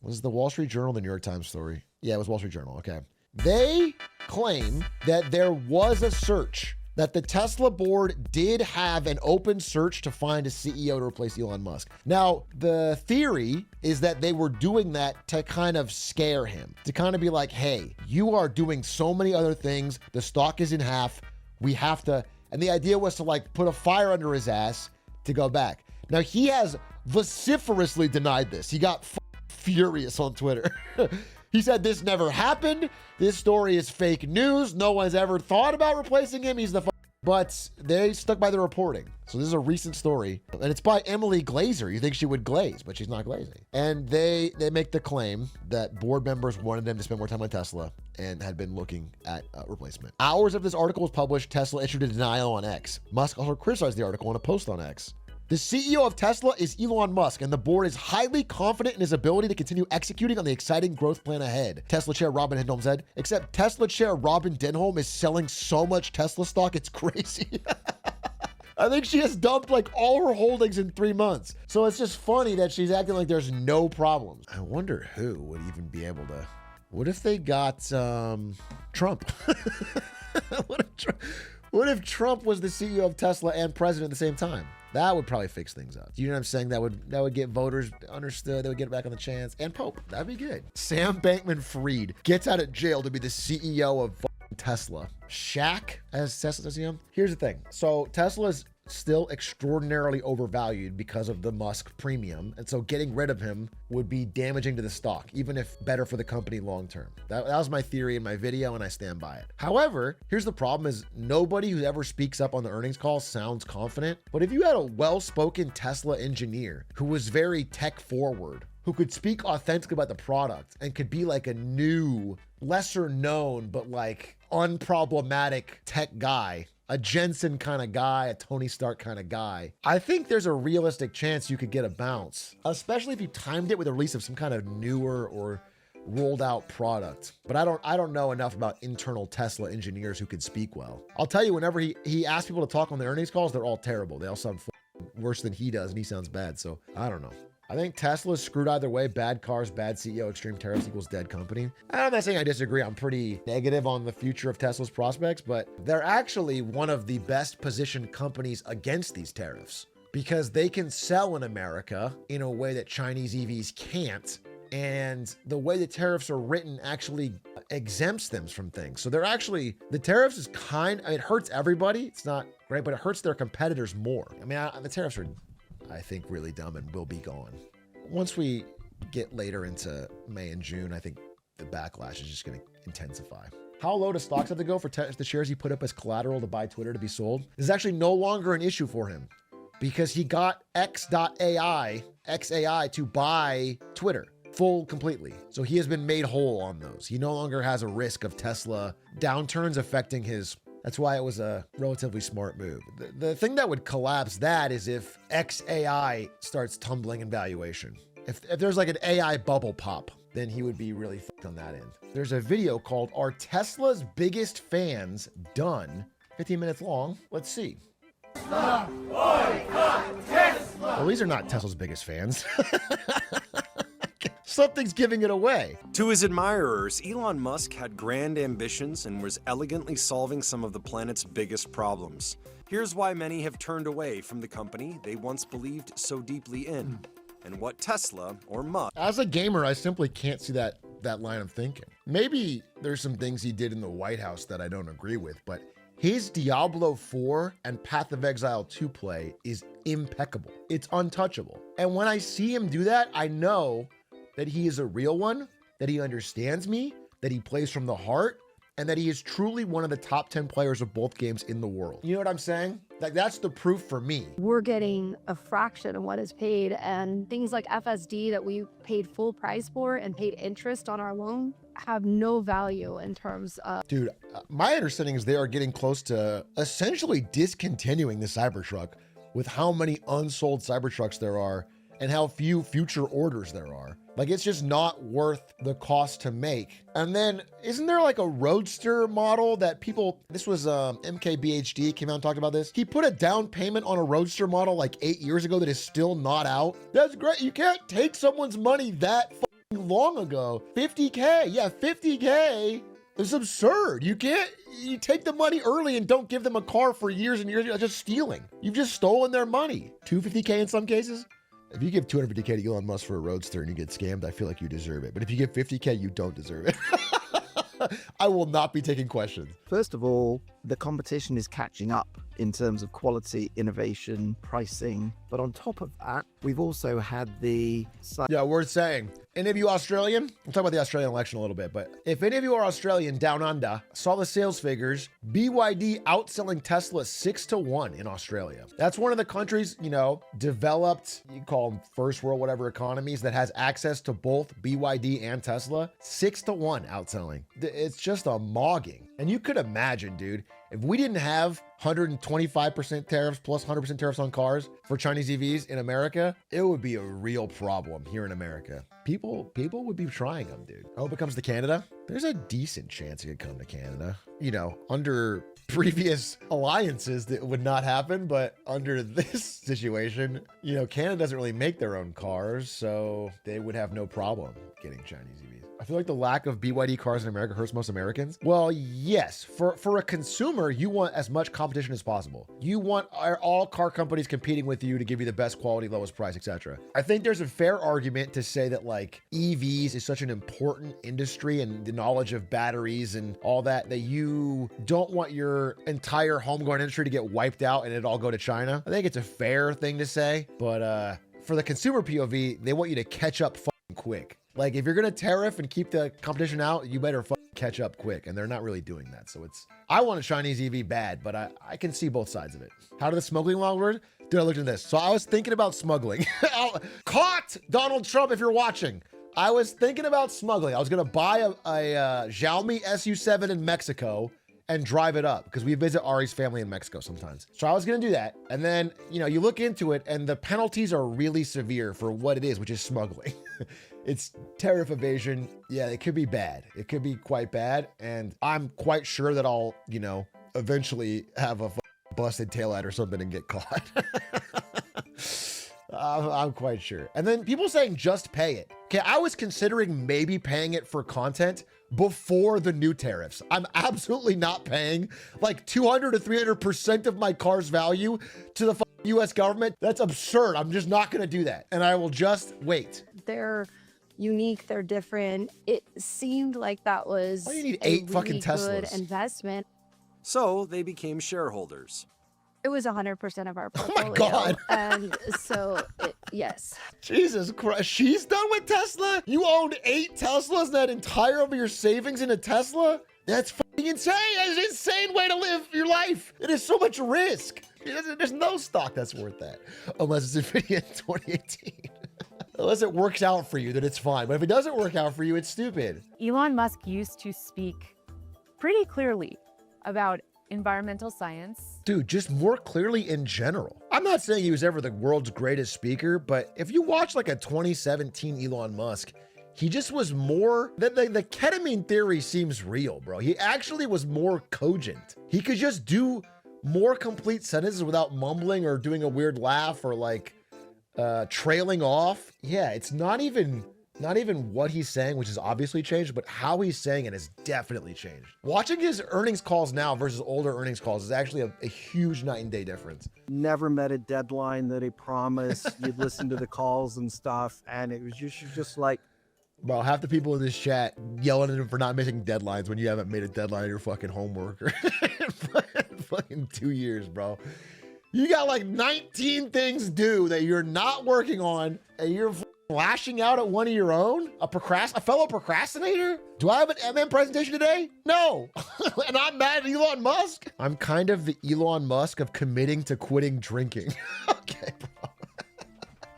Was it the Wall Street Journal, the New York Times story? Yeah, it was Wall Street Journal. Okay. They claim that there was a search, that the Tesla board did have an open search to find a CEO to replace Elon Musk. Now, the theory is that they were doing that to kind of scare him, to kind of be like, hey, you are doing so many other things. The stock is in half. We have to. And the idea was to like put a fire under his ass to go back. Now, he has vociferously denied this. He got furious on Twitter. He said this never happened. This story is fake news. No one's ever thought about replacing him. He's the but they stuck by the reporting. So this is a recent story, and it's by Emily Glazer. You think she would glaze, but she's not glazing. And they make the claim that board members wanted them to spend more time on Tesla and had been looking at replacement. Hours after this article was published, Tesla issued a denial on X. Musk also criticized the article in a post on X. The CEO of Tesla is Elon Musk, and the board is highly confident in his ability to continue executing on the exciting growth plan ahead. Tesla chair Robin Denholm said, except Tesla chair Robin Denholm is selling so much Tesla stock, it's crazy. I think she has dumped like all her holdings in 3 months. So it's just funny that she's acting like there's no problems. I wonder who would even be able to, what if they got Trump? What if Trump was the CEO of Tesla and president at the same time? That would probably fix things up. You know what I'm saying? That would get voters understood. They would get back on the chance. And Pope, that'd be good. Sam Bankman-Fried gets out of jail to be the CEO of Tesla. Shaq as Tesla's CEO. Here's the thing. So Tesla's still extraordinarily overvalued because of the Musk premium. And so getting rid of him would be damaging to the stock, even if better for the company long-term. That was my theory in my video, and I stand by it. However, here's the problem is nobody who ever speaks up on the earnings call sounds confident. But if you had a well-spoken Tesla engineer who was very tech forward, who could speak authentically about the product and could be like a new, lesser known, but like unproblematic tech guy, a Jensen kind of guy, a Tony Stark kind of guy, I think there's a realistic chance you could get a bounce, especially if you timed it with the release of some kind of newer or rolled out product. But I don't know enough about internal Tesla engineers who could speak well. I'll tell you, whenever he asks people to talk on the earnings calls, they're all terrible. They all sound worse than he does, and he sounds bad. So I don't know. I think Tesla's screwed either way. Bad cars, bad CEO, extreme tariffs equals dead company. I'm not saying I disagree. I'm pretty negative on the future of Tesla's prospects, but they're actually one of the best positioned companies against these tariffs because they can sell in America in a way that Chinese EVs can't. And the way the tariffs are written actually exempts them from things. So they're actually, the tariffs is it hurts everybody. It's not great, but it hurts their competitors more. I mean, the tariffs are, I think, really dumb and will be gone. Once we get later into May and June, I think the backlash is just going to intensify. How low do stocks have to go for the shares he put up as collateral to buy Twitter to be sold? This is actually no longer an issue for him because he got XAI to buy Twitter completely. So he has been made whole on those. He no longer has a risk of Tesla downturns affecting his. That's why it was a relatively smart move. The thing that would collapse that is if XAI starts tumbling in valuation. If there's like an AI bubble pop, then he would be really fucked on that end. There's a video called Are Tesla's Biggest Fans Done? 15 minutes long. Let's see. Well, these are not Tesla's biggest fans. Something's giving it away. To his admirers, Elon Musk had grand ambitions and was elegantly solving some of the planet's biggest problems. Here's why many have turned away from the company they once believed so deeply in, and what Tesla or Musk. As a gamer, I simply can't see that line of thinking. Maybe there's some things he did in the White House that I don't agree with, but his Diablo 4 and Path of Exile 2 play is impeccable. It's untouchable. And when I see him do that, I know that he is a real one, that he understands me, that he plays from the heart, and that he is truly one of the top 10 players of both games in the world. You know what I'm saying? Like, that's the proof for me. We're getting a fraction of what is paid, and things like FSD that we paid full price for and paid interest on our loan have no value in terms of... Dude, my understanding is they are getting close to essentially discontinuing the Cybertruck with how many unsold Cybertrucks there are and how few future orders there are. Like, it's just not worth the cost to make. And then, isn't there like a Roadster model that people, this was MKBHD came out and talked about this. He put a down payment on a Roadster model like 8 years ago that is still not out. That's great. You can't take someone's money that long ago. 50K. Yeah, 50K. It's absurd. You take the money early and don't give them a car for years and years. You're just stealing. You've just stolen their money. 250K in some cases. If you give 250K to Elon Musk for a Roadster and you get scammed, I feel like you deserve it. But if you give 50K, you don't deserve it. I will not be taking questions. First of all, the competition is catching up in terms of quality, innovation, pricing. But on top of that, we've also had the... Yeah, worth saying. Any of you Australian? We'll talk about the Australian election a little bit, but if any of you are Australian down under, saw the sales figures, BYD outselling Tesla 6-1 in Australia. That's one of the countries, developed, you call them first world, whatever economies that has access to both BYD and Tesla. 6-1 outselling. It's just a mogging. And you could imagine, dude, if we didn't have 125% tariffs plus 100% tariffs on cars for Chinese EVs in America, it would be a real problem here in America. People would be trying them, dude. I hope it comes to Canada. There's a decent chance it could come to Canada. Under previous alliances that would not happen, but under this situation, Canada doesn't really make their own cars, so they would have no problem getting Chinese EVs. I feel like the lack of BYD cars in America hurts most Americans. Well, yes, for a consumer, you want as much competition as possible. You want all car companies competing with you to give you the best quality, lowest price, etc. I think there's a fair argument to say that EVs is such an important industry and the knowledge of batteries and all that you don't want your entire homegrown industry to get wiped out and it all go to China. I think it's a fair thing to say, but for the consumer POV, they want you to catch up quick. If you're gonna tariff and keep the competition out, you better catch up quick, and they're not really doing that. So I want a Chinese EV bad, but I can see both sides of it. How did the smuggling law work? Dude, I looked at this. So I was thinking about smuggling. Caught, Donald Trump, if you're watching. I was thinking about smuggling. I was gonna buy a Xiaomi SU7 in Mexico and drive it up because we visit Ari's family in Mexico sometimes. So I was gonna do that. And then, you look into it and the penalties are really severe for what it is, which is smuggling. It's tariff evasion. Yeah, it could be bad. It could be quite bad. And I'm quite sure that I'll, eventually have a busted taillight or something and get caught. I'm quite sure. And then people saying just pay it. Okay, I was considering maybe paying it for content before the new tariffs. I'm absolutely not paying 200 to 300% of my car's value to the US government. That's absurd. I'm just not gonna do that. And I will just wait. They're unique, they're different. It seemed like that was you need 8 fucking good Teslas. investment. So they became shareholders. It was 100% of our Oh portfolio. my God. And so, yes. Jesus Christ. She's done with Tesla? You owned 8 Teslas, that entire of your savings in a Tesla? That's fucking insane. That's an insane way to live your life. It is so much risk. There's no stock that's worth that. Unless it's Nvidia in 2018. Unless it works out for you, then it's fine. But if it doesn't work out for you, it's stupid. Elon Musk used to speak pretty clearly about environmental science. Dude, just more clearly in general. I'm not saying he was ever the world's greatest speaker, but if you watch a 2017 Elon Musk, he just was more, the ketamine theory seems real, bro. He actually was more cogent. He could just do more complete sentences without mumbling or doing a weird laugh or trailing off. Yeah, it's not even what he's saying, which has obviously changed, but how he's saying it has definitely changed. Watching his earnings calls now versus older earnings calls is actually a huge night and day difference. Never met a deadline that he promised. You'd listen to the calls and stuff, and it was just like... Bro, half the people in this chat yelling at him for not missing deadlines when you haven't made a deadline of your fucking homework or fucking 2 years, bro. You got 19 things due that you're not working on, and you're lashing out at one of your own? A fellow procrastinator? Do I have an MM presentation today? No. And I'm mad at Elon Musk? I'm kind of the Elon Musk of committing to quitting drinking. Okay, bro.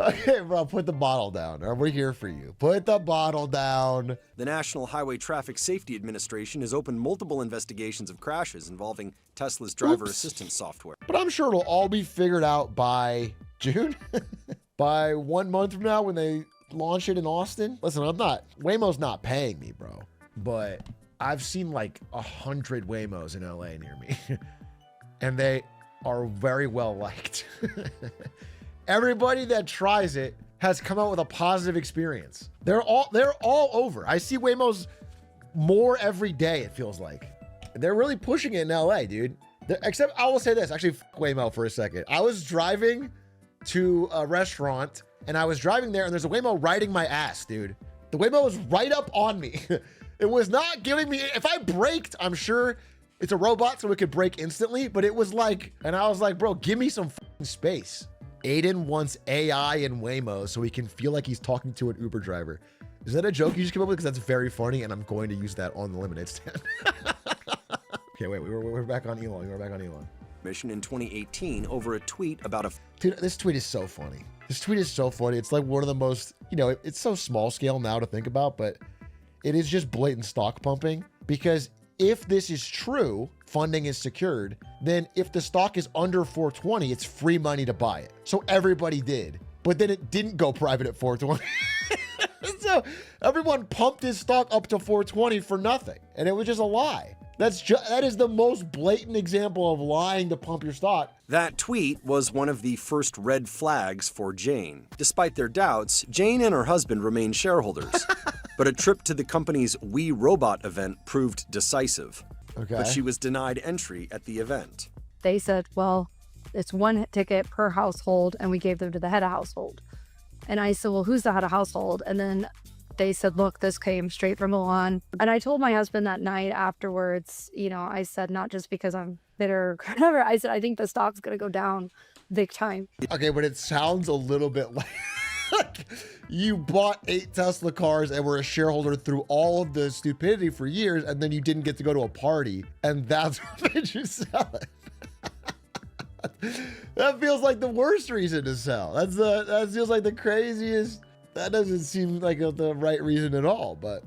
Okay, bro, put the bottle down. We're here for you. Put the bottle down. The National Highway Traffic Safety Administration has opened multiple investigations of crashes involving Tesla's driver assistance software. But I'm sure it'll all be figured out by June? By 1 month from now when they launch it in Austin? Listen, Waymo's not paying me, bro. But I've seen 100 Waymos in LA near me. And they are very well liked. Everybody that tries it has come out with a positive experience. They're all over. I see Waymos more every day, it feels like. They're really pushing it in LA, dude. Except I will say this, actually, Waymo for a second. I was driving to a restaurant and I was driving there and there's a Waymo riding my ass, dude. The Waymo was right up on me. It was not giving me, if I braked, I'm sure it's a robot so it could brake instantly, but it was like, and I was like, bro, give me some space. Aiden wants AI in Waymo so he can feel like he's talking to an Uber driver. Is that a joke you just came up with? Because that's very funny and I'm going to use that on the lemonade stand. Okay, wait, we're back on Elon. We're back on Elon. Mission in 2018 over a tweet about a Dude, this tweet is so funny. This tweet is so funny. It's like one of the most, you know, it's so small scale now to think about, but it is just blatant stock pumping because if this is true, funding is secured, then if the stock is under 420, it's free money to buy it. So everybody did, but then it didn't go private at 420. So everyone pumped his stock up to 420 for nothing. And it was just a lie. That is the most blatant example of lying to pump your stock. That tweet was one of the first red flags for Jane. Despite their doubts, Jane and her husband remain shareholders. But a trip to the company's We Robot event proved decisive. Okay. But she was denied entry at the event. They said, well, it's one ticket per household, and we gave them to the head of household. And I said, well, who's the head of household? And then they said, look, this came straight from Elon. And I told my husband that night afterwards, you know, I said, not just because I'm bitter or whatever, I said, I think the stock's going to go down big time. Okay, but it sounds a little bit like you bought 8 Tesla cars and were a shareholder through all of the stupidity for years, and then you didn't get to go to a party, and that's what made you sell it. That feels like the worst reason to sell. That feels like the craziest. That doesn't seem like the right reason at all, but.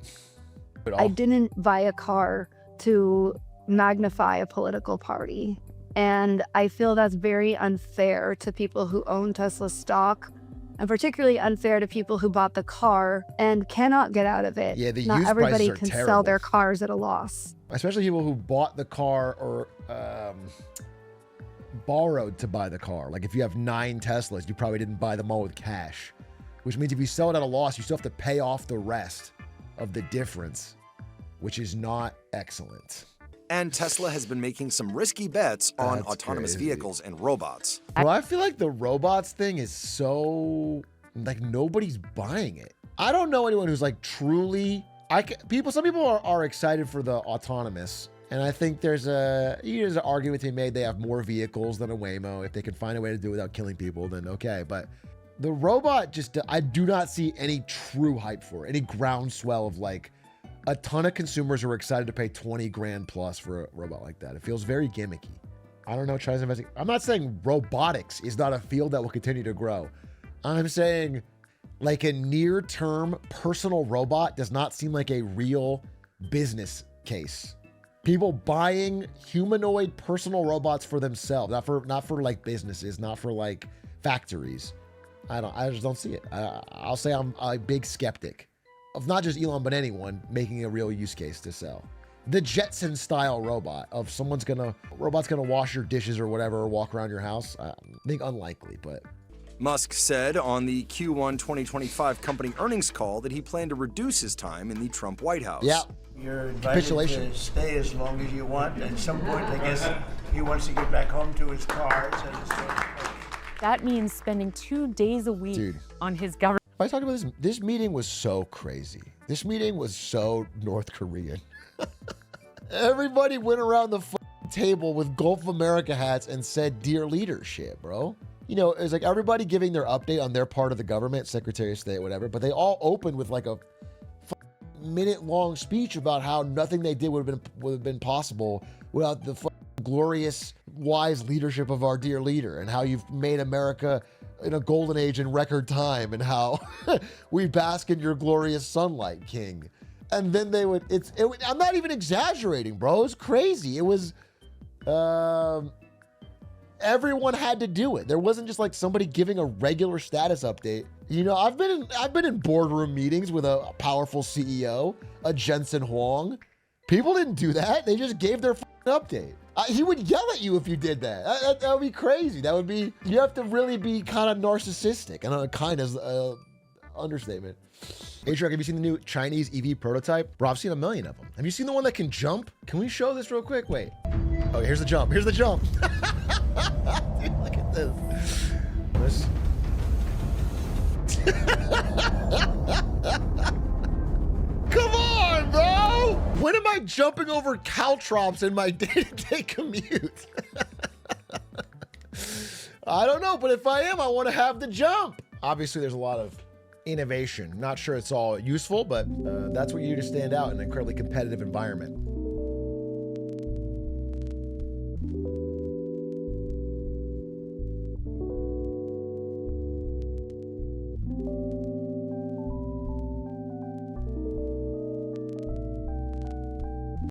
I didn't buy a car to magnify a political party. And I feel that's very unfair to people who own Tesla stock, and particularly unfair to people who bought the car and cannot get out of it. Yeah, the Not used everybody prices are can terrible. sell their cars at a loss. Especially people who bought the car or borrowed to buy the car. Like if you have 9 Teslas, you probably didn't buy them all with cash, which means if you sell it at a loss, you still have to pay off the rest of the difference, which is not excellent. And Tesla has been making some risky bets on That's autonomous crazy. vehicles and robots. Well, I feel like the robots thing is so, like, nobody's buying it. I don't know anyone who's like truly, some people are excited for the autonomous. And I think there's an argument to be made. They have more vehicles than a Waymo. If they can find a way to do it without killing people, then okay. But the robot I do not see any true hype for it, any groundswell of like a ton of consumers who are excited to pay 20 grand plus for a robot like that. It feels very gimmicky. I don't know, tries investing. I'm not saying robotics is not a field that will continue to grow. I'm saying like a near-term personal robot does not seem like a real business case. People buying humanoid personal robots for themselves, not for like businesses, not for like factories. I just don't see it. I'll say I'm a big skeptic of not just Elon, but anyone making a real use case to sell. The Jetson style robot of robot's gonna wash your dishes or whatever, or walk around your house. I think unlikely, but. Musk said on the Q1 2025 company earnings call that he planned to reduce his time in the Trump White House. Yeah. You're invited to stay as long as you want. At some point, I guess he wants to get back home to his car. That means spending 2 days a week on his government. If I talk about this meeting was so crazy. This meeting was so North Korean. Everybody went around the table with Gulf of America hats and said, "Dear leadership," bro. You know, it's like everybody giving their update on their part of the government, Secretary of State, whatever, but they all opened with like a minute-long speech about how nothing they did would have been possible without the glorious, wise leadership of our dear leader, and how you've made America in a golden age in record time, and how we bask in your glorious sunlight, King. And then they would, I'm not even exaggerating, bro. It was crazy. It was, everyone had to do it. There wasn't just like somebody giving a regular status update. You know, I've been in boardroom meetings with a powerful CEO, a Jensen Huang. People didn't do that. They just gave their update. He would yell at you if you did that. That would be crazy. You have to really be kind of narcissistic. And kind of Understatement. H-Rock, have you seen the new Chinese EV prototype? Bro, I've seen a million of them. Have you seen the one that can jump? Can we show this real quick? Wait. Oh, here's the jump. Here's the jump. Dude, look at this. This. Come on, bro! When am I jumping over caltrops in my day-to-day commute? I don't know, but if I am, I want to have the jump. Obviously, there's a lot of innovation. Not sure it's all useful, but that's what you do to stand out in an incredibly competitive environment.